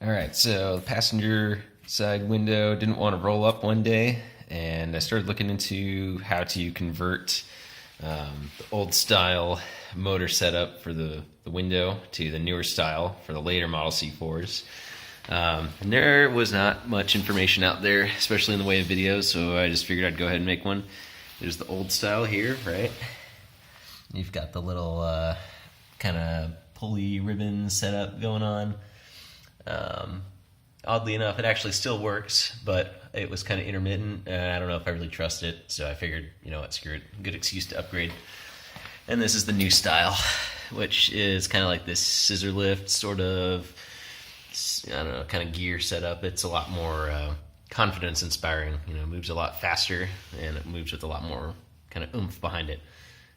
All right, so the passenger side window didn't want to roll up one day, and I started looking into how to convert the old style motor setup for the window to the newer style for the later Model C4s. And there was not much information out there, especially in the way of videos, so I just figured I'd go ahead and make one. There's the old style here, right? You've got the little kind of pulley ribbon setup going on. Oddly enough, it actually still works, but it was kind of intermittent, and I don't know if I really trust it, so I figured, you know what, screw it, good excuse to upgrade. And this is the new style, which is kind of like this scissor lift sort of, I don't know, kind of gear setup. It's a lot more confidence inspiring, you know, it moves a lot faster, and it moves with a lot more kind of oomph behind it.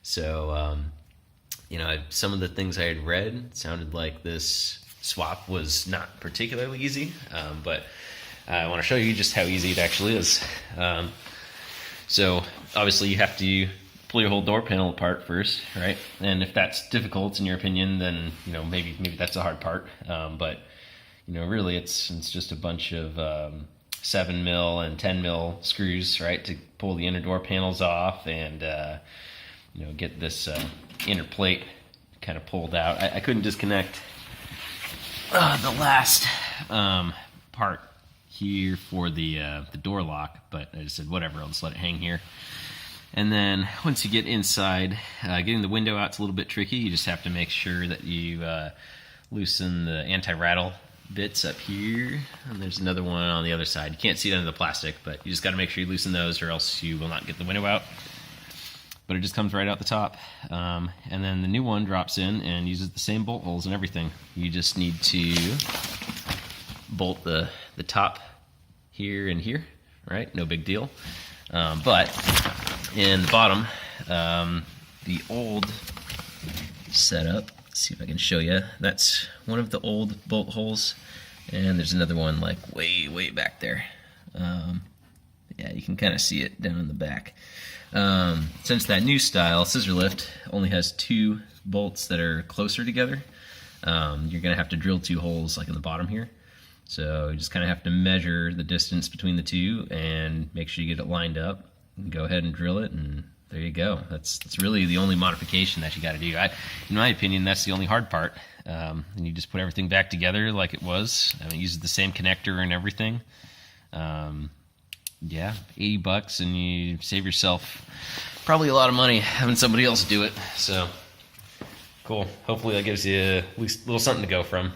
So, you know, some of the things I had read sounded like this swap was not particularly easy, but I want to show you just how easy it actually is. So obviously you have to pull your whole door panel apart first, right? And if that's difficult in your opinion, then you know maybe that's a hard part. But you know really it's just a bunch of 7 mil and 10 mil screws, right, to pull the inner door panels off and you know get this inner plate kind of pulled out. I couldn't disconnect the last part here for the door lock, but I just said whatever, I'll just let it hang here. And then once you get inside, getting the window out is a little bit tricky. You just have to make sure that you loosen the anti-rattle bits up here, and there's another one on the other side. You can't see it under the plastic, but you just got to make sure you loosen those or else you will not get the window out. But it just comes right out the top, and then the new one drops in and uses the same bolt holes and everything. You just need to bolt the top here and here, right? No big deal. But in the bottom, the old setup, let's see if I can show you. That's one of the old bolt holes, and there's another one like way back there. Yeah, you can kind of see it down in the back. Since that new style scissor lift only has 2 bolts that are closer together, you're going to have to drill 2 holes like in the bottom here. So you just kind of have to measure the distance between the 2 and make sure you get it lined up. And go ahead and drill it, and there you go. That's really the only modification that you got to do. In my opinion, that's the only hard part. And you just put everything back together like it was. I mean, it uses the same connector and everything. Yeah, $80 and you save yourself probably a lot of money having somebody else do it. So cool. Hopefully that gives you at least a little something to go from.